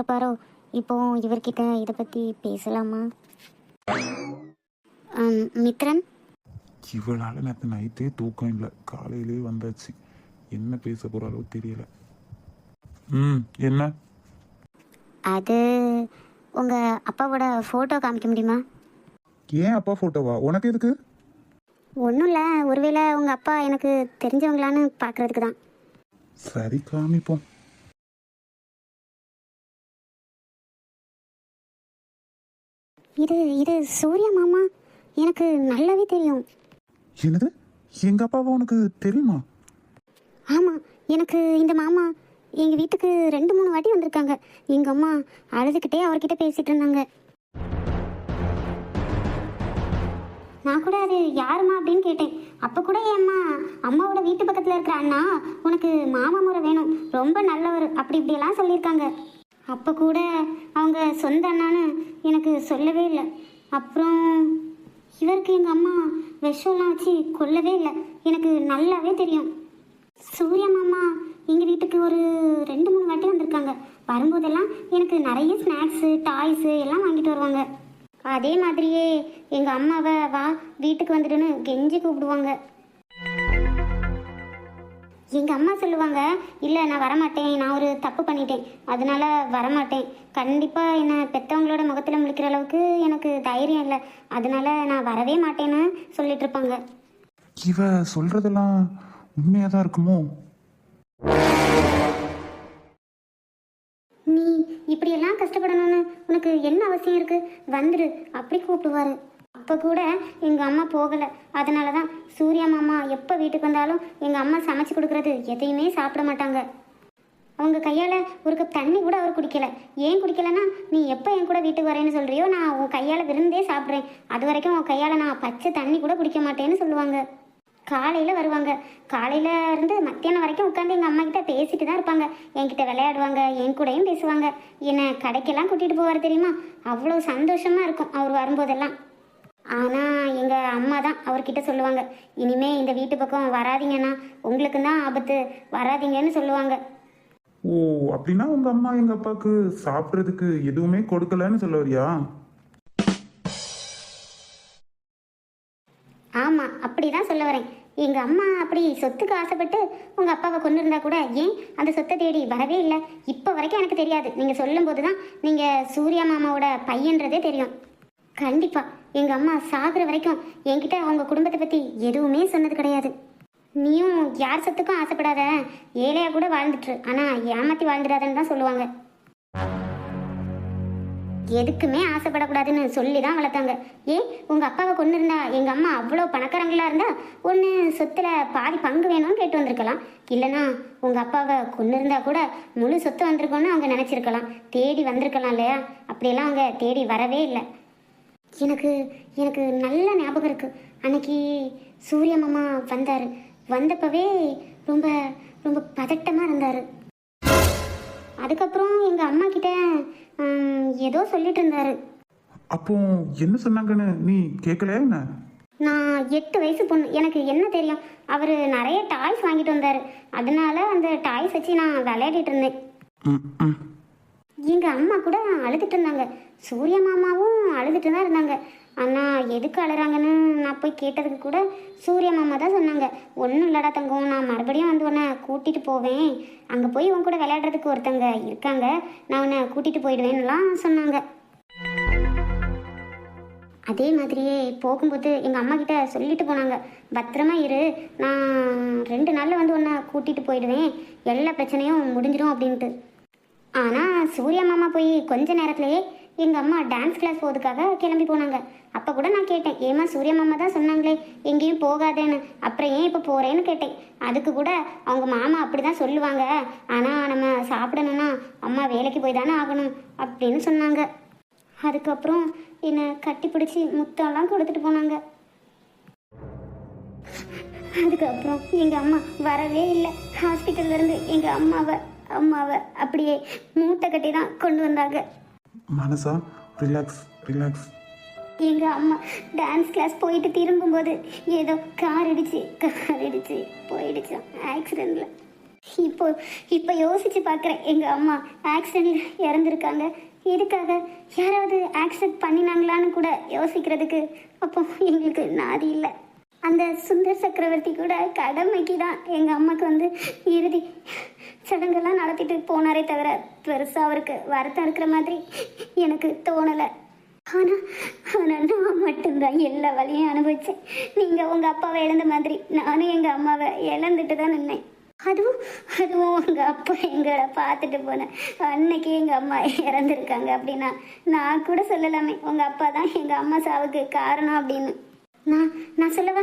இருப்பாரோ. இப்போ இவர்கிட்ட இதை பற்றி பேசலாமா? மித்ரன், இவளால் நேற்று நைட்டே தூக்கம் இல்லை, காலையிலே வந்தாச்சு. என்ன பேச போகிறாலோ தெரியல. என்ன? அது உங்கள் அப்பாவோட ஃபோட்டோ காமிக்க முடியுமா? ஏன் அப்பா ஃபோட்டோவா? உனக்கு எதுக்கு? ஒன்றும் இல்லை, ஒருவேளை உங்கள் அப்பா எனக்கு தெரிஞ்சவங்களான்னு பார்க்குறதுக்கு தான். சரி, காமிப்போம். இது இது சூர்யா மாமா, எனக்கு நல்லாவே தெரியும். என்னது? எங்க அப்பாவா உனக்கு தெரியுமா? ஆமாம், எனக்கு இந்த மாமா எங்கள் வீட்டுக்கு 2-3 வாட்டி வந்திருக்காங்க. எங்கள் அம்மா அழுதுகிட்டே அவர்கிட்ட பேசிகிட்டு இருந்தாங்க. நான் கூட அது யாருமா அப்படின்னு கேட்டேன். அப்போ கூட என் அம்மாவோட வீட்டு பக்கத்தில் இருக்கிற அண்ணா உனக்கு மாமா முறை வேணும், ரொம்ப நல்லவர், அப்படி இப்படியெல்லாம் சொல்லியிருக்காங்க. அப்போ கூட அவங்க சொந்த அண்ணான்னு எனக்கு சொல்லவே இல்லை. அப்புறம் இவருக்கு எங்கள் அம்மா விஷம்லாம் வச்சு கொல்லவே இல்லை, எனக்கு நல்லாவே தெரியும். சூர்யா மாமா எங்கள் வீட்டுக்கு ஒரு 2-3 வாட்டி வந்திருக்காங்க. வரும்போதெல்லாம் எனக்கு நிறைய ஸ்நாக்ஸு, டாய்ஸு எல்லாம் வாங்கிட்டு வருவாங்க. அதே மாதிரியே எங்கள் அம்மாவை வா வீட்டுக்கு வந்துடுன்னு கெஞ்சி கூப்பிடுவாங்க. எங்கள் அம்மா சொல்லுவாங்க, இல்லை நான் வரமாட்டேன், நான் ஒரு தப்பு பண்ணிட்டேன், அதனால வரமாட்டேன், கண்டிப்பாக என்னை பெற்றவங்களோட முகத்தில் முழிக்கிற அளவுக்கு எனக்கு தைரியம் இல்லை, அதனால நான் வரவே மாட்டேன்னு சொல்லிட்டு இருப்பாங்க. இவ சொல்றதெல்லாம் உண்மையாக தான் இருக்குமோ? நீ இப்படியெல்லாம் கஷ்டப்படணும்னு உனக்கு என்ன அவசியம் இருக்கு? வந்துடு அப்படி கூப்பிடுவாரு. அப்போ கூட எங்கள் அம்மா போகலை. அதனால தான் சூர்யா மாமா எப்போ வீட்டுக்கு வந்தாலும் எங்கள் அம்மா சமைச்சு கொடுக்குறது எதையுமே சாப்பிட மாட்டாங்க. அவங்க கையால் ஒரு கப் தண்ணி கூட அவர் குடிக்கலை. ஏன் குடிக்கலைன்னா, நீ எப்போ என் கூட வீட்டுக்கு வரேன்னு சொல்கிறியோ நான் உன் கையால் விருந்தே சாப்பிட்றேன், அது வரைக்கும் உன் கையால் நான் பச்சை தண்ணி கூட குடிக்க மாட்டேன்னு சொல்லுவாங்க. காலையில் வருவாங்க, காலையில் இருந்து மத்தியானம் வரைக்கும் உட்காந்து எங்கள் அம்மா கிட்ட பேசிட்டு தான் இருப்பாங்க. என்கிட்ட விளையாடுவாங்க, என் கூடயும் பேசுவாங்க. என்னை கடைக்கெல்லாம் கூட்டிகிட்டு போவார் தெரியுமா? அவ்வளோ சந்தோஷமாக இருக்கும் அவர் வரும்போதெல்லாம். ஆனால் எங்கள் அம்மா தான் அவர்கிட்ட சொல்லுவாங்க, இனிமே இந்த வீட்டு பக்கம் வராதிங்கன்னா உங்களுக்கு தான் ஆபத்து, வராதிங்கன்னு சொல்லுவாங்க. ஓ, அப்படின்னா உங்க அம்மா எங்க அப்பாவுக்கு சாப்பிட்றதுக்கு எதுவுமே கொடுக்கலன்னு சொல்ல வரியா? ஆமாம், அப்படி தான் சொல்ல வரேன். எங்கள் அம்மா அப்படி சொத்துக்கு ஆசைப்பட்டு உங்கள் அப்பாவை கொண்டு இருந்தா கூட ஏன் அந்த சொத்தை தேடி வரவே இல்லை. இப்போ வரைக்கும் எனக்கு தெரியாது. நீங்கள் சொல்லும்போது தான் நீங்கள் சூர்யா மாமாவோட பையன்றதே தெரியும். கண்டிப்பாக எங்கள் அம்மா சாகுற வரைக்கும் என்கிட்ட அவங்க குடும்பத்தை பற்றி எதுவுமே சொன்னது கிடையாது. நீயும் யார் சொத்துக்கும் ஆசைப்படாத, ஏழையாக கூட வாழ்ந்துட்டு, ஆனால் ஏமாற்றி வாழ்ந்துடாதன்னு தான் சொல்லுவாங்க. எதுக்குமே ஆசைப்படக்கூடாதுன்னு சொல்லி தான் வளர்த்தாங்க. ஏன் உங்கள் அப்பாவை கொண்டு இருந்தா எங்கள் அம்மா அவ்வளோ பணக்காரங்களாக இருந்தா ஒன்று சொத்தில் பாதி பங்கு வேணும்னு கேட்டு வந்திருக்கலாம், இல்லைனா உங்கள் அப்பாவை கொண்டு இருந்தா கூட முழு சொத்து வந்திருக்கோன்னு அவங்க நினச்சிருக்கலாம், தேடி வந்திருக்கலாம் இல்லையா? அப்படியெல்லாம் அவங்க தேடி வரவே இல்லை. எனக்கு எனக்கு நல்ல ஞாபகம் இருக்குது. அன்னைக்கு சூர்யா மாமா வந்தார். வந்தப்பவே ரொம்ப ரொம்ப பதட்டமாக இருந்தார். அதுக்கப்புறம் எங்கள் அம்மா கிட்ட ஏதோ சொல்லிட்டு இருந்தாரு. அப்போ என்ன சொன்னாங்கன்னு நீ கேட்கலையா என்ன? நான் 8 வயசு பொண்ணு, எனக்கு என்ன தெரியும்? அவர் நிறைய டாய்ஸ் வாங்கிட்டு வந்தார், அதனால அந்த டாய்ஸ் வச்சு நான் விளையாடிட்டு இருந்தேன். எங்கள் அம்மா கூட அழுதுட்டு இருந்தாங்க, சூர்யா மாமாவும் அழுதுட்டு தான் இருந்தாங்க. ஆனால் எதுக்கு அழுறாங்கன்னு நான் போய் கேட்டதுக்கு கூட சூர்யா மாமா தான் சொன்னாங்க, ஒன்றும் இல்லடா தங்கம், நான் மறுபடியும் வந்து உன்னை கூட்டிகிட்டு போவேன், அங்கே போய் உன் கூட விளையாடுறதுக்கு ஒருத்தங்க இருக்காங்க, நான் உன்னை கூட்டிகிட்டு போயிடுவேன்னுலாம் சொன்னாங்க. அதே மாதிரியே போகும்போது எங்கள் அம்மா கிட்ட சொல்லிட்டு போனாங்க, பத்திரமா இரு, நான் 2 நாளில் வந்து உன்னை கூட்டிகிட்டு போயிடுவேன், எல்லா பிரச்சனையும் முடிஞ்சிடும் அப்படின்ட்டு. ஆனால் சூர்யா மாமா போய் கொஞ்ச நேரத்துலையே எங்கள் அம்மா டான்ஸ் கிளாஸ் போகிறதுக்காக கிளம்பி போனாங்க. அப்போ கூட நான் கேட்டேன், ஏமா சூர்யா மாமா தான் சொன்னாங்களே எங்கேயும் போகாதேன்னு, அப்புறம் ஏன் இப்போ போகிறேன்னு கேட்டேன். அதுக்கு கூட அவங்க மாமா அப்படி தான் சொல்லுவாங்க, ஆனால் நம்ம சாப்பிடணுன்னா அம்மா வேலைக்கு போய் தானே ஆகணும் அப்படின்னு சொன்னாங்க. அதுக்கப்புறம் என்னை கட்டி பிடிச்சி முத்தம்லாம் கொடுத்துட்டு போனாங்க. அதுக்கப்புறம் எங்கள் அம்மா வரவே இல்லை. ஹாஸ்பிட்டல்லேருந்து எங்கள் அம்மாவை அப்படியே மூட்டை கட்டி தான் கொண்டு வந்தாங்க. மனசா ரிலாக்ஸ் ரிலாக்ஸ். எங்கள் அம்மா டான்ஸ் கிளாஸ் போயிட்டு திரும்பும்போது ஏதோ கார் இடிச்சு போயிடுச்சு ஆக்சிடெண்ட்டில். இப்போ இப்போ யோசிச்சு பார்க்குறேன், எங்கள் அம்மா ஆக்சிடெண்ட்ல இறந்துருக்காங்க. எதுக்காக? யாராவது ஆக்சிடென்ட் பண்ணினாங்களான்னு கூட யோசிக்கிறதுக்கு அப்போ எங்களுக்கு நாதி இல்லை. அந்த சுந்தர் சக்கரவர்த்தி கூட கடமைக்கு தான் எங்கள் அம்மாவுக்கு வந்து இறுதி சடங்கெல்லாம் நடத்திட்டு போனாரே தவிர பெருசாக அவருக்கு வருத்தம் இருக்கிற மாதிரி எனக்கு தோணலை. ஆனால் நான் மட்டும்தான் எல்லா வழியும் அனுபவித்தேன். நீங்கள் உங்கள் அப்பாவை இழந்த மாதிரி நானும் எங்கள் அம்மாவை இழந்துட்டு தான் நின்னேன். அதுவும் உங்கள் அப்பா எங்களை பார்த்துட்டு போனேன் அன்னைக்கு எங்கள் அம்மா இறந்துருக்காங்க அப்படின்னா நான் கூட சொல்லலாமே, உங்கள் அப்பா தான் எங்கள் அம்மா சாவுக்கு காரணம் அப்படின்னு. நான் சொல்லவா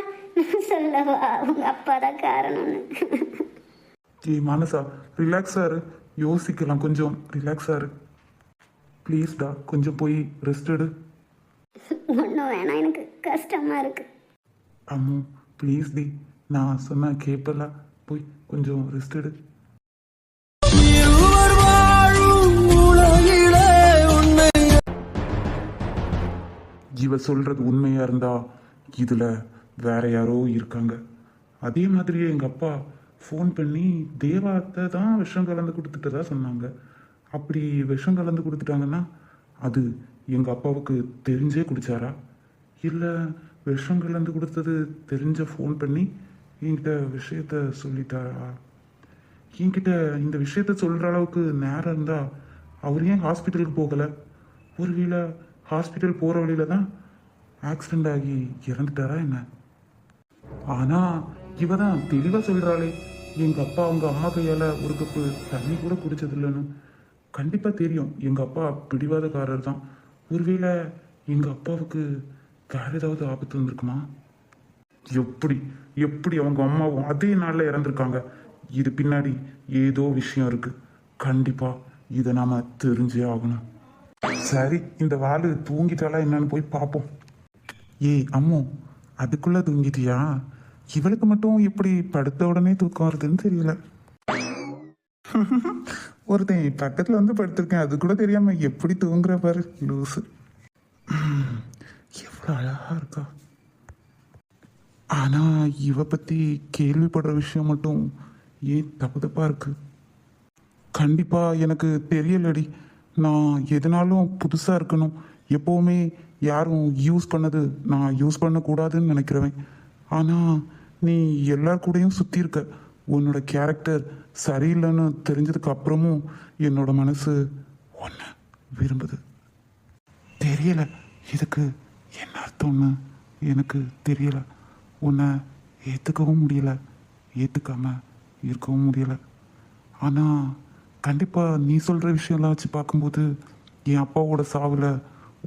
உங்கள் அப்பா தான் காரணம்னு? மனசா ரிலாக்ஸாக இரு, யோசிக்கலாம், கொஞ்சம் ரிலாக்ஸாக இரு ப்ளீஸ்டா. கொஞ்சம் போய் ரெஸ்ட் எடு. ஒன்றும் வேணாம், எனக்கு கஷ்டமாக இருக்கு. அம்மு ப்ளீஸ் டி, நான் சொன்ன கேட்பல, போய் கொஞ்சம் ரெஸ்ட் எடு. இவ சொல்றது உண்மையா இருந்தா இதுல வேற யாரோ இருக்காங்க. அதே மாதிரியே எங்க அப்பா ஃபோன் பண்ணி தேவாத்தை தான் விஷம் கலந்து கொடுத்துட்டதா சொன்னாங்க. அப்படி விஷம் கலந்து கொடுத்துட்டாங்கன்னா அது எங்க அப்பாவுக்கு தெரிஞ்சே குடிச்சாரா, இல்லை விஷம் கலந்து கொடுத்தது தெரிஞ்ச ஃபோன் பண்ணி என்கிட்ட விஷயத்த சொல்லிட்டாரா? என்கிட்ட இந்த விஷயத்த சொல்ற அளவுக்கு நேரம் இருந்தா அவர் ஏன் ஹாஸ்பிட்டலுக்கு போகல? ஒருவேளை ஹாஸ்பிட்டல் போற வழியில தான் ஆக்சிடென்ட் ஆகி இறந்துட்டாரா என்ன? ஆனா இவ தான் தெளிவா சொல்றாளே, எங்க அப்பா அவங்க அம்மா கையால ஒரு கப்பு தண்ணி கூட குடிச்சது இல்லைன்னு. கண்டிப்பா தெரியும் எங்க அப்பா பிடிவாதக்காரர் தான். ஒருவேளை எங்க அப்பாவுக்கு வேற ஏதாவது ஆபத்து வந்திருக்குமா? எப்படி எப்படி அவங்க அம்மாவும் அதே நாள்ல இறந்துருக்காங்க? இது பின்னாடி ஏதோ விஷயம் இருக்கு. கண்டிப்பா இதை நாம தெரிஞ்சே ஆகணும். சரி, இந்த வாளு தூங்கிட்டாலா என்னன்னு போய் பார்ப்போம். ஏய் அம்மு, அதுக்குள்ள தூங்கிட்டியா? இவளுக்கு மட்டும் எப்படி படுத்த உடனே தூக்கம் வருதுன்னு தெரியல. ஒருத்தன் பக்கத்துல வந்து படுத்திருக்கேன், அது கூட தெரியாம எப்படி தூங்குற பாரு லூசு. எவ்வளவு அழகா இருக்கா. ஆனா இவ பத்தி கேள்விப்படுற விஷயம் மட்டும் ஏன் தப்பு தப்பா இருக்கு. கண்டிப்பா எனக்கு தெரியலடி. நான் எதனாலும் புதுசா இருக்கணும், எப்பவுமே யாரும் யூஸ் பண்ணது நான் யூஸ் பண்ணக்கூடாதுன்னு நினைக்கிறவன். ஆனா நீ எல்லார் கூடயும் சுத்தி இருக்க. உன்னோட கேரக்டர் சரியில்லைன்னு தெரிஞ்சதுக்கு அப்புறமும் என்னோட மனசு ஒன்று விரும்புது. தெரியல இதுக்கு என்ன அர்த்தம்னு எனக்கு தெரியல. உன்னை ஏற்றுக்கவும் முடியல, ஏற்றுக்காம இருக்கவும் முடியல. ஆனால் கண்டிப்பாக நீ சொல்கிற விஷயம்லாம் வச்சு பார்க்கும்போது என் அப்பாவோட சாவில்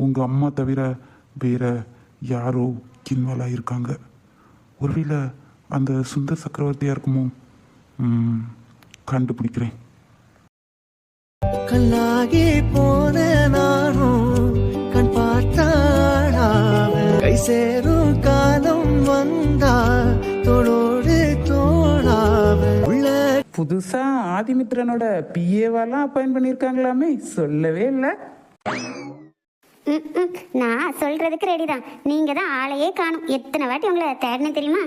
உங்கள் அம்மா தவிர வேற யாரோ இன்வால்வ் ஆகியிருக்காங்க. ஒருவேளை அந்த சுந்தர் சக்கரவர்த்தியாக இருக்குமோ? கண்டுபிடிக்கிறேன். கண்ணாகி போன நானும் கண் பார்த்தாடாம கை சேரும் காலம் வந்தா தோளோடு தோளாம உள்ள. புதுசா ஆதிமித்ரனோட பிஏவாலாம் அப்பாயின் பண்ணியிருக்காங்களாமே, சொல்லவே இல்லை. நான் சொல்றதுக்கு ரெடி தான். நீங்க தான் ஆளையே காணும். எத்தனை வாட்டி உங்களை தேடினேன் தெரியுமா?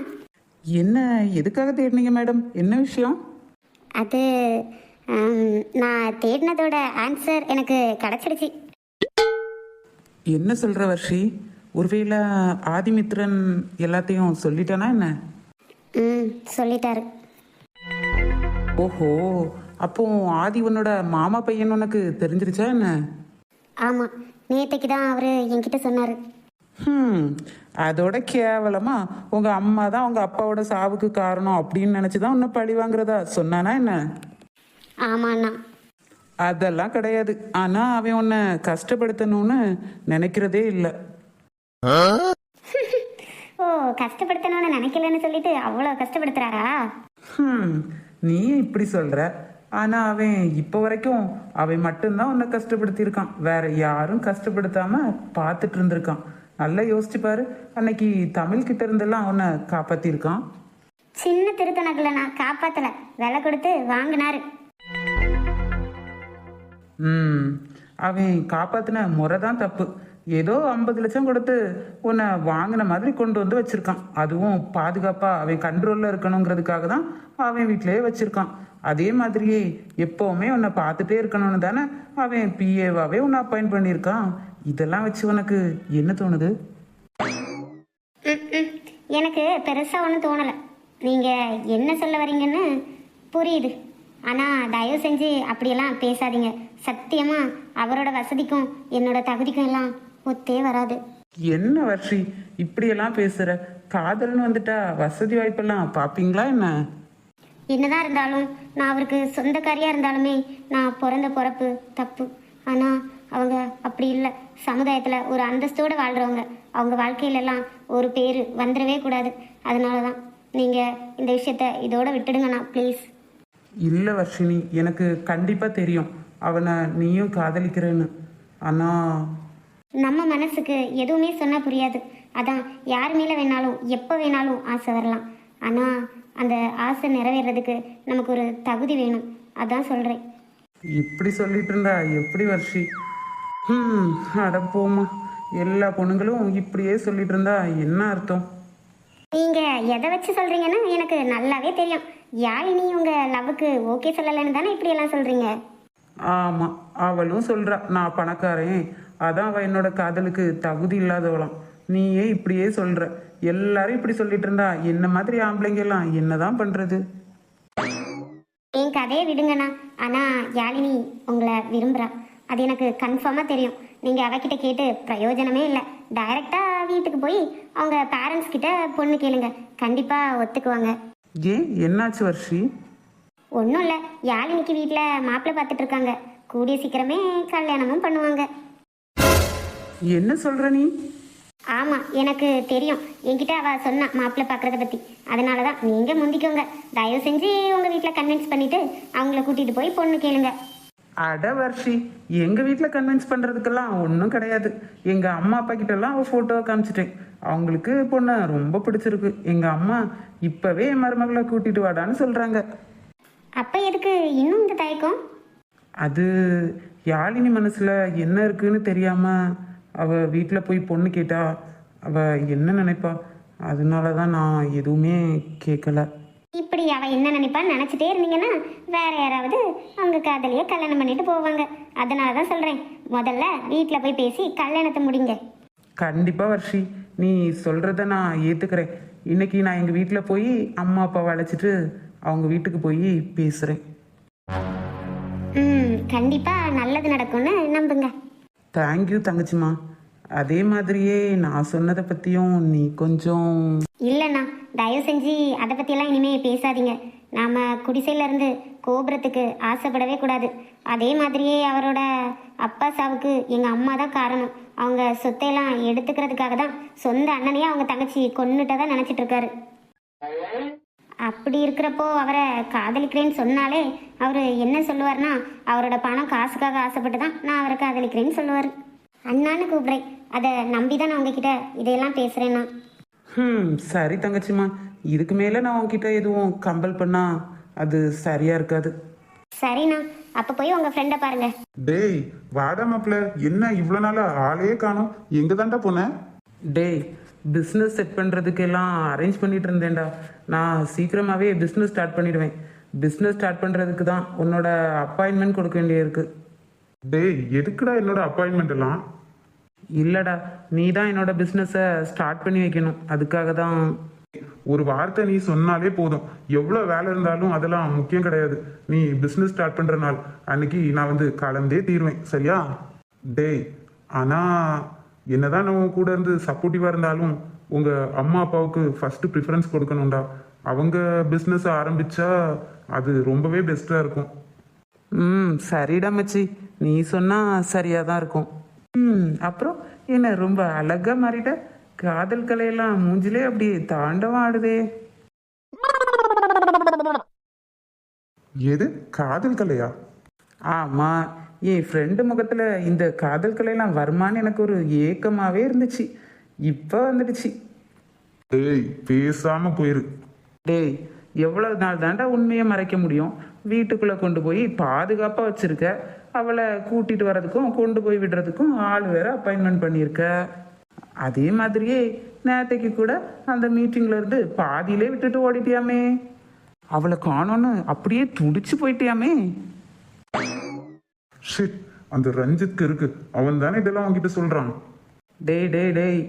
என்ன, எதுக்காக தேடினீங்க மேடம்? என்ன விஷயம்? அது நான் தேடினதோட ஆன்சர் எனக்கு கிடைச்சிடுச்சு. என்ன சொல்ற வர்ஷி? ஒருவேளை ஆதிமித்ரன் எல்லாத்தையும் சொல்லிட்டானா என்ன? சொல்லிட்டாரு. ஓஹோ, அப்போ ஆதி உன்னோட மாமா பையன் உனக்கு தெரிஞ்சிருச்சா என்ன? ஆமா, நேத்தைக்கு தான் அவரு என்கிட்ட சொன்னாரு. அதோட கேவலமா உங்க அம்மா தான் உங்க அப்பாவோட சாவுக்கு காரணம் அப்படின்னு நினைச்சுதான் உன்னை பழி வாங்குறதா சொன்னானா என்ன? ஆமாண்ணா. அதெல்லாம் கிடையாது. ஆனா அவன் உன்னை கஷ்டப்படுத்தணும்னு நினைக்கிறதே இல்லை. ஓ, கஷ்டப்படுத்தணும்னு நினைக்கலன்னு சொல்லிட்டு அவ்வளோ கஷ்டப்படுத்துறாரா? நீ இப்படி சொல்ற, ஆனா அவன் இப்ப வரைக்கும் அவன் மட்டும்தான் உன்னை கஷ்டப்படுத்தியிருக்கான். வேற யாரும் கஷ்டப்படுத்தாம பார்த்துட்டு இருந்திருக்கான். நல்லா யோசிச்சு பாரு. அன்னைக்கு தமிழ் கிட்ட இருந்தெல்லாம் உன்னை காப்பாத்திருக்கான். சின்ன திருத்தணக்குல நான் காப்பாத்தல, விலை கொடுத்து வாங்கினாரு. அவன் காப்பாத்தின முறை தான் தப்பு. ஏதோ 50 லட்சம் கொடுத்து உன்னை வாங்கின மாதிரி கொண்டு வந்து வச்சிருக்கான். அதுவும் பாதுகாப்பா அவன் கண்ட்ரோல்ல இருக்கணுங்கிறதுக்காக தான் அவன் வீட்டிலேயே வச்சிருக்கான். அதே மாதிரியே எப்பவுமே உன்னை பார்த்துட்டே இருக்கணும்னு தானே அவன் பிஏவாவே உன்னை அப்பாயிண்ட் பண்ணியிருக்கான். இதெல்லாம் வச்சு உனக்கு என்ன தோணுது? ம். எனக்கு பெருசாக ஒன்றும் தோணலை. நீங்கள் என்ன சொல்ல வரீங்கன்னு புரியுது. ஆனால் தயவு செஞ்சு அப்படியெல்லாம் பேசாதீங்க. சத்தியமாக அவரோட வசதிக்கும் என்னோட தகுதிக்கும் எல்லாம் ஒத்தே வராது. என்ன வர்ஷி இப்படியெல்லாம் பேசுற? காதல்னு வந்துட்டா வசதி வாய்ப்பெல்லாம் பார்ப்பீங்களா என்ன? என்னதான் இருந்தாலும் நான் அவருக்கு சொந்தக்காரியாக இருந்தாலுமே நான் பிறந்த பிறப்பு தப்பு. ஆனால் அவங்க அப்படி இல்லை. சமுதாயத்தில் ஒரு அந்தஸ்தோடு வாழ்கிறவங்க. அவங்க வாழ்க்கையிலெல்லாம் ஒரு பேர் வந்துடவே கூடாது. அதனால தான் நீங்கள் இந்த விஷயத்த இதோட விட்டுடுங்கண்ணா ப்ளீஸ். இல்லை வர்ஷினி, எனக்கு கண்டிப்பாக தெரியும் அவனை நீயும் காதலிக்கிறேன்னு. ஆனால் நம்ம மனசுக்கு எதுவுமே சொன்னால் புரியாது. அதான் யார் மேலே வேணாலும் எப்போ வேணாலும் ஆசை வரலாம். ஆனால் அந்த ஆசை நிறைவேறதுக்கு நமக்கு ஒரு தகுதி வேணும். அதான் சொல்கிறேன். இப்படி சொல்லிட்டு இருந்தா எப்படி வர்ஷி? அட போம்மா, எல்லா பொண்ணுங்களும் இப்படியே சொல்லிட்டு இருந்தா என்ன அர்த்தம்? நீங்கள் எதை வச்சு சொல்கிறீங்கன்னு எனக்கு நல்லாவே தெரியும். யாழினி உங்கள் லவ்வுக்கு ஓகே சொல்லலைன்னு தானே இப்படியெல்லாம் சொல்கிறீங்க. ஆமாம், அவளும் சொல்றா நான் பணக்காரன், அதான் அவள் என்னோட காதலுக்கு தகுதி இல்லாதவளாம். நீயே இப்படியே சொல்ற. எல்லாரும் இப்படி சொல்லிட்டு இருந்தா என்ன மாதிரி ஆம்பளைங்க எல்லாம் என்னதான் பண்றது? என் கதையை விடுங்கண்ணா. ஆனால் யாழினி உங்களை விரும்புகிறா. அது எனக்கு கன்ஃபார்மாக தெரியும். நீங்கள் அவகிட்ட கேட்டு பிரயோஜனமே இல்லை. டைரெக்டாக வீட்டுக்கு போய் அவங்க பேரண்ட்ஸ் கிட்ட பொண்ணு கேளுங்க. கண்டிப்பாக ஒத்துக்குவாங்க. ஏன் என்னாச்சு வர்ஷி? ஒன்றும் இல்லை, யாழினிக்கு வீட்டில் மாப்பிள்ளை பார்த்துட்டு இருக்காங்க. கூடிய சீக்கிரமே கல்யாணமும் பண்ணுவாங்க. என்ன சொல்ற நீ? ஆமாம், எனக்கு தெரியும். என்கிட்ட அவள் சொன்னா மாப்பிள்ளை பார்க்குறத பற்றி. அதனால தான் நீங்கள் முந்திக்கோங்க. தயவு செஞ்சு உங்கள் வீட்டில் கன்வின்ஸ் பண்ணிவிட்டு அவங்கள கூட்டிகிட்டு போய் பொண்ணு கேளுங்க. அட வர்ஷி, எங்க வீட்டில் கன்வின்ஸ் பண்றதுக்கெல்லாம் ஒன்றும் கிடையாது. எங்க அம்மா அப்பா கிட்ட எல்லாம் ஒரு ஃபோட்டோவை காமிச்சிட்டேன். அவங்களுக்கு பொண்ணை ரொம்ப பிடிச்சிருக்கு. எங்க அம்மா இப்பவே என் மருமகளை கூட்டிட்டு வாடான்னு சொல்றாங்க. அப்போ எதுக்கு இன்னும் இந்த தயக்கம்? அது யாழினி மனசுல என்ன இருக்குன்னு தெரியாம அவ வீட்டில் போய் பொண்ணு கேட்டா அவ என்ன நினைப்பா? அதனால தான் நான் எதுவுமே கேட்கல. இப்படி அவள் என்ன நினைப்பான்னு நினச்சிட்டே இருந்தீங்கன்னா வேற யாராவது அவங்க காதலியை கல்யாணம் பண்ணிட்டு போவாங்க. அதனால தான் சொல்கிறேன், முதல்ல வீட்டில் போய் பேசி கல்யாணத்தை முடிங்க. கண்டிப்பா வர்ஷி, நீ சொல்றத நான் ஏத்துக்கிறேன். இன்னைக்கு நான் எங்க வீட்டில் போய் அம்மா அப்பாவை அழைச்சிட்டு அவங்க வீட்டுக்கு போய் பேசுறேன். கண்டிப்பாக நல்லது நடக்கும்னு நம்புங்க. தேங்க்யூ தங்கச்சிம்மா. அதே மாதிரியே நான் சொன்னதை பற்றியும் நீ கொஞ்சம்... இல்லைண்ணா, தயவு செஞ்சு அதை பற்றியெல்லாம் இனிமேல் பேசாதீங்க. நாம் குடிசையிலேருந்து கோபுரத்துக்கு ஆசைப்படவே கூடாது. அதே மாதிரியே அவரோட அப்பா சாவுக்கு எங்கள் அம்மா தான் காரணம். அவங்க சொத்தையெல்லாம் எடுத்துக்கிறதுக்காக தான் சொந்த அண்ணனையே அவங்க தங்கச்சி கொன்னுட்டதான் நினச்சிட்டு இருக்காரு. அப்படி இருக்கிறப்போ அவரை காதலிக்கிறேன்னு சொன்னாலே அவர் என்ன சொல்லுவார்னா, அவரோட பணம் காசுக்காக ஆசைப்பட்டு தான் நான் அவரை காதலிக்கிறேன்னு சொல்லுவார். அண்ணான்னு கூப்பிட்றேன். அதை நம்பி தான் நான் உங்ககிட்ட இதையெல்லாம் பேசுகிறேன்னா. சரி தங்கச்சிம்மா, இதுக்கு மேலே நான் உங்ககிட்ட எதுவும் கம்பல் பண்ணா அது சரியா இருக்காது. சரிண்ணா, அப்போ போய் உங்கள் ஃப்ரெண்டை பாருங்க. டேய் வாடா மாப்பிள்ள, என்ன இவ்வளோ நாளா ஆளையே காணோம்? எங்கே தாண்டா போனேன்? டேய், பிஸ்னஸ் செட் பண்ணுறதுக்கு எல்லாம் அரேஞ்ச் பண்ணிட்டு இருந்தேன்டா. நான் சீக்கிரமாகவே பிஸ்னஸ் ஸ்டார்ட் பண்ணிடுவேன். பிஸ்னஸ் ஸ்டார்ட் பண்ணுறதுக்கு தான் உன்னோட அப்பாயின்மெண்ட் கொடுக்க வேண்டியிருக்கு. டேய் எதுக்குடா என்னோட அப்பாயின்மெண்ட் எல்லாம்? இல்லைடா, நீ தான் என்னோட பிஸ்னஸை ஸ்டார்ட் பண்ணி வைக்கணும். அதுக்காக தான். ஒரு வார்த்தை நீ சொன்னாலே போதும். எவ்வளோ வேலை இருந்தாலும் அதெல்லாம் முக்கியம் கிடையாது. நீ பிஸ்னஸ் ஸ்டார்ட் பண்ணுற நாள் அன்னைக்கு நான் வந்து கலந்தே தீருவேன், சரியா? டேய் ஆனால் என்னதான் நம்ம கூட இருந்து சப்போர்ட்டிவாக இருந்தாலும் உங்கள் அம்மா அப்பாவுக்கு ஃபஸ்ட்டு ப்ரிஃபரன்ஸ் கொடுக்கணும்டா. அவங்க பிஸ்னஸ் ஆரம்பித்தா அது ரொம்பவே பெஸ்ட்டாக இருக்கும். சரிடா மச்சி, நீ சொன்னால் சரியாக தான் இருக்கும். அப்புறம் என்ன ரொம்ப அழகா மாறிட்ட? காதல் கலையெல்லாம் மூஞ்சிலே அப்படியே தாண்டவம் ஆடுதே. எது காதல் கலையா? ஆமாம், என் ஃப்ரெண்டு முகத்தில் இந்த காதல் கலையெல்லாம் வருமானு எனக்கு ஒரு ஏக்கமாகவே இருந்துச்சு. இப்போ வந்துடுச்சு. டேய் பேசாமல் போயிரு. டேய், எவ்வளவு நாள் தாண்டா உண்மையை மறைக்க முடியும்? வீட்டுக்குள்ளே கொண்டு போய் பாதுகாப்பாக வச்சுருக்க. அவளை கூட்டிகிட்டு வர்றதுக்கும் கொண்டு போய் விடுறதுக்கும் ஆள் வேற அப்பாயின்மெண்ட் பண்ணியிருக்க. அதே மாதிரியே நேத்தைக்கு கூட அந்த மீட்டிங்ல இருந்து பாதியிலே விட்டுட்டு ஓடிட்டியாமே. அவளை காணோன்னு அப்படியே துடிச்சு போயிட்டியாமே. ஷிட், அந்த ரஞ்சித்க்கு இருக்கு. அவன் தானே இதெல்லாம் உன்கிட்ட சொல்றான். டேய் டேய் டேய்,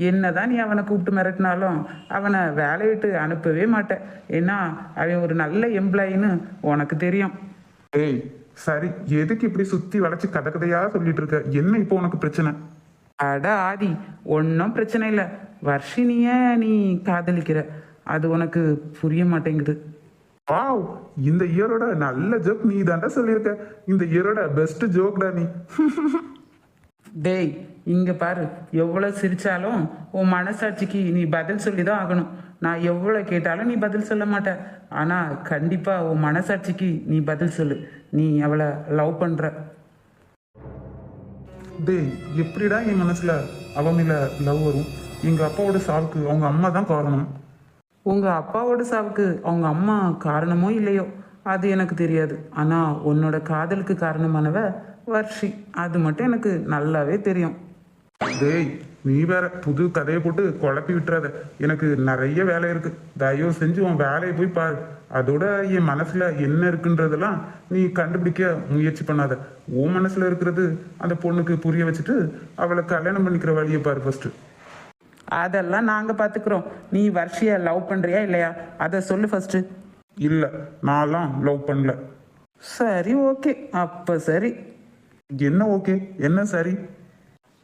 என்னதான் நீ அவனை கூப்பிட்டு மிரட்டினாலும் அவனை வேலையை விட்டு அனுப்பவே மாட்டேன். ஏன்னா அவன் ஒரு நல்ல எம்ப்ளாயின்னு உனக்கு தெரியும். ஏய் சரி, எதுக்கு இப்படி சுத்தி வளைச்சு கதை கதையா சொல்லிட்டு இருக்க? என்ன இப்போ உனக்கு பிரச்சனை? அட ஆதி, ஒன்றும் பிரச்சனை இல்லை. வர்ஷினிய நீ காதலிக்கிற, அது உனக்கு புரிய மாட்டேங்குது. வாவ், இந்த இயரோட நல்ல ஜோக் நீ தாண்டா சொல்லியிருக்க. இந்த இயரோட பெஸ்ட் ஜோக்டா நீ. டேய் இங்க பாரு, எவ்வளவு சிரிச்சாலும் உன் மனசாட்சிக்கு நீ பதில் சொல்லிதான் ஆகணும். நான் எவ்வளவு கேட்டாலும் நீ பதில் சொல்ல மாட்ட. ஆனா கண்டிப்பா உன் மனசாட்சிக்கு நீ பதில் சொல்லு. நீ அவளை லவ் பண்ற. டேய், எப்படிடா என் மனசுல அவன் மேல லவ் வரும்? எங்க அப்பாவோட சாவுக்கு அவங்க அம்மா தான் காரணம். உங்க அப்பாவோட சாவுக்கு அவங்க அம்மா காரணமோ இல்லையோ அது எனக்கு தெரியாது. ஆனா உன்னோட காதலுக்கு காரணமானவ வர்ஷி, அது மட்டும் எனக்கு நல்லாவே தெரியும். டேய், நீ வேற புது கதையை போட்டு குழப்பி விட்டுறாத. எனக்கு நிறைய வேலை இருக்கு. தயவு செஞ்சு உன் வேலையை போய் பாரு. அதோட என் மனசுல என்ன இருக்குன்றதெல்லாம் நீ கண்டுபிடிக்க முயற்சி பண்ணாத. உன் மனசுல இருக்கிறது அந்த பொண்ணுக்கு புரிய வச்சுட்டு அவளை கல்யாணம் பண்ணிக்கிற வழியை பாரு ஃபர்ஸ்ட். அதெல்லாம் நாங்க பாத்துக்கிறோம். நீ வர்ஷிய லவ் பண்றியா இல்லையா அதை சொல்லு ஃபர்ஸ்ட். இல்ல, நான்லாம் லவ் பண்ணல. சரி ஓகே, அப்ப சரி. என்ன ஓகே, என்ன சரி?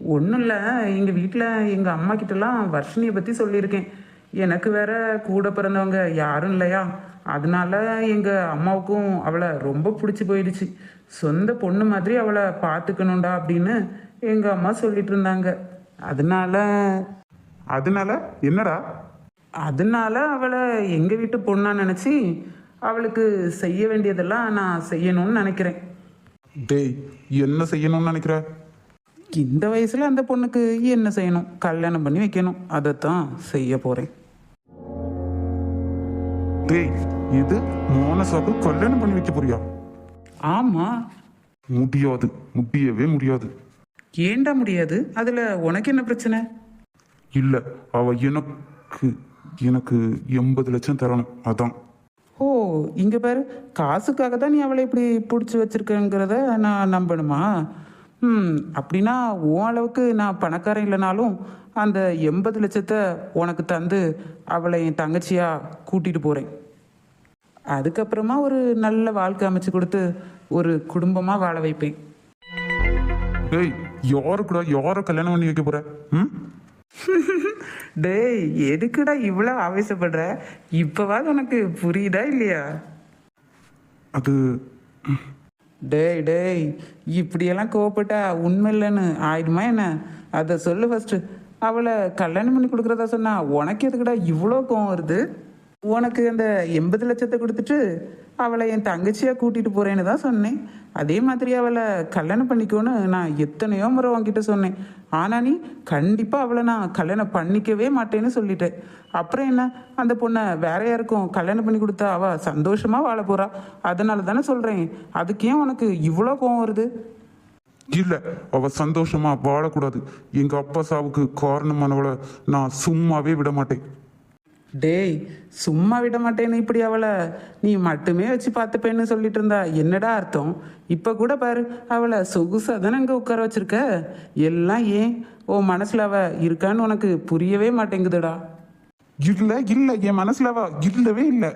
ஒன்றும் இல்லை, எங்கள் வீட்டில் எங்கள் அம்மா கிட்டலாம் வர்ஷினியை பற்றி சொல்லியிருக்கேன். எனக்கு வேற கூட பிறந்தவங்க யாரும் இல்லையா, அதனால எங்கள் அம்மாவுக்கும் அவளை ரொம்ப பிடிச்சி போயிடுச்சு. சொந்த பொண்ணு மாதிரி அவளை பார்த்துக்கணுண்டா அப்படின்னு எங்கள் அம்மா சொல்லிட்டு இருந்தாங்க. அதனால என்னடா? அதனால அவளை எங்கள் வீட்டு பொண்ணா நினச்சி அவளுக்கு செய்ய வேண்டியதெல்லாம் நான் செய்யணும்னு நினைக்கிறேன். டேய், என்ன செய்யணும்னு நினைக்கிற? இந்த வயசுல அந்த பொண்ணுக்கு என்ன செய்யணும்? கல்யாணம் பண்ணி வைக்கணும். அதைத்தான் செய்ய போறேன். டேய், இது மோனசாக்கு கல்யாணம் பண்ணி வைக்க போறியா? ஆமா. முடியாது, முடியவே முடியாது. ஏண்டா முடியாது? அதுல உனக்கு என்ன பிரச்சனை? இல்ல, அவ எனக்கு 80 லட்சம் தரணும். அதான். ஓ, இங்க பாரு, காசுக்காக தான் நீ அவளை இப்படி பிடிச்சி வச்சிருக்கங்கிறத நான் நம்பணுமா? அப்படின்னா உன் அளவுக்கு நான் பணக்காரன் இல்லைனாலும் அந்த 80 லட்சத்தை உனக்கு தந்து அவளை என் தங்கச்சியா கூட்டிட்டு போறேன். அதுக்கப்புறமா ஒரு நல்ல வாழ்க்கை அமைச்சு கொடுத்து ஒரு குடும்பமா வாழ வைப்பேன். டேய், யார கல்யாணம் பண்ணி வைக்க போற? டேய், எதுக்குடா இவ்வளோ ஆவேசப்படுற? இப்பவாது உனக்கு புரியுதா இல்லையா? அது டேய் டேய், இப்படியெல்லாம் கோவப்பட்டா உண்மை இல்லைன்னு ஆயிடுமா என்ன? அதை சொல்லு ஃபர்ஸ்ட். அவளை கல்யாணம் பண்ணி கொடுக்குறதா சொன்னா உனக்கு எதுக்குடா இவ்வளோ கோவம் வருது? உனக்கு அந்த 80 லட்சத்தை கொடுத்துட்டு அவளை என் தங்கச்சியாக கூட்டிகிட்டு போகிறேன்னு தான் சொன்னேன். அதே மாதிரி அவளை கல்யாணம் பண்ணிக்கோன்னு நான் எத்தனையோ முறை உன்கிட்ட சொன்னேன். ஆனால் நீ கண்டிப்பாக அவளை நான் கல்யாணம் பண்ணிக்கவே மாட்டேன்னு சொல்லிட்டேன். அப்புறம் என்ன, அந்த பொண்ணை வேற யாருக்கும் கல்யாணம் பண்ணி கொடுத்தா அவள் சந்தோஷமாக வாழ போகிறா. அதனால தானே சொல்கிறேன். அதுக்கு ஏன் உனக்கு இவ்வளோ கோவம் வருது? இல்ல, அவ சந்தோஷமா வாழக்கூடாது. எங்க அப்பா சாவுக்கு காரணமானவளை நான் சும்மாவே விட மாட்டேன். டேய், சும்மா விட மாட்டேன்னு இப்படி அவளை நீ மட்டுமே வச்சு பார்த்துப்பேன்னு சொல்லிட்டு இருந்தா என்னடா அர்த்தம்? இப்போ கூட பாரு, அவளை சொகுசாக தானே அங்கே உட்கார வச்சிருக்க. எல்லாம் ஏன் உன் மனசில் அவ இருக்கான்னு உனக்கு புரியவே மாட்டேங்குதுடா. இல்ல இல்ல, என் மனசுல அவ இல்லவே இல்லை.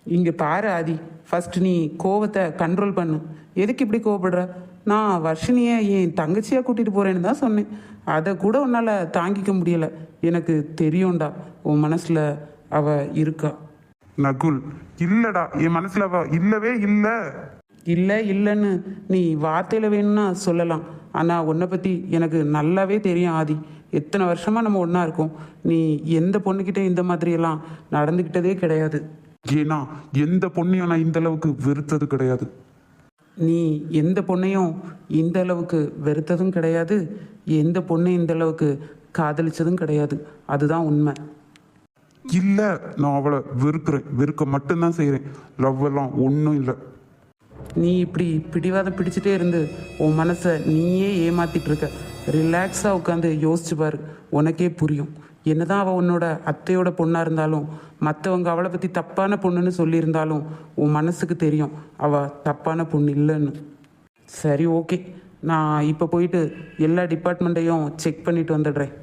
இங்கே பாரு ஆதி, ஃபர்ஸ்ட் நீ கோவத்தை கண்ட்ரோல் பண்ணு. எதுக்கு இப்படி கோவப்படுற? நான் வர்ஷினியை என் தங்கச்சியாக கூட்டிகிட்டு போகிறேன்னு தான் சொன்னேன். அதை கூட உன்னால் தாங்கிக்க முடியலை. எனக்கு தெரியும்டா உன் மனசில் அவ இருக்கா. நகுல், இல்லடா, என் மனசுல அவ இல்லவே இல்லை. இல்லை இல்லைன்னு நீ வார்த்தையில் வேணும்னா சொல்லலாம். ஆனால் உன்னை பற்றி எனக்கு நல்லாவே தெரியும் ஆதி. எத்தனை வருஷமாக நம்ம ஒன்றா இருக்கோம். நீ எந்த பொண்ணுக்கிட்டே இந்த மாதிரியெல்லாம் நடந்துக்கிட்டதே கிடையாது. ஏன்னா எந்த பொண்ணையும் நான் இந்த அளவுக்கு வெறுத்தது கிடையாது. நீ எந்த பொண்ணையும் இந்த அளவுக்கு வெறுத்ததும் கிடையாது. எந்த பொண்ணையும் இந்த அளவுக்கு காதலிச்சதும் கிடையாது. அதுதான் உண்மை. இல்ல, நான் அவளை வெறுக்கிறேன். வெறுக்க மட்டும்தான் செய்கிறேன். லவ் எல்லாம் ஒன்றும் இல்லை. நீ இப்படி பிடிவாதம் பிடிச்சிட்டே இருந்து உன் மனசை நீயே ஏமாத்திட்டு இருக்க. ரிலாக்ஸாக உட்காந்து யோசிச்சு பாரு, உனக்கே புரியும். என்னதான் அவள் உன்னோட அத்தையோட பொண்ணாக இருந்தாலும் மற்றவங்க அவளை பற்றி தப்பான பொண்ணுன்னு சொல்லியிருந்தாலும் உன் மனசுக்கு தெரியும் அவள் தப்பான பொண்ணு இல்லைன்னு. சரி, ஓகே, நான் இப்போ போயிட்டு எல்லா டிபார்ட்மெண்ட்டையும் செக் பண்ணிட்டு வந்துடுறேன்.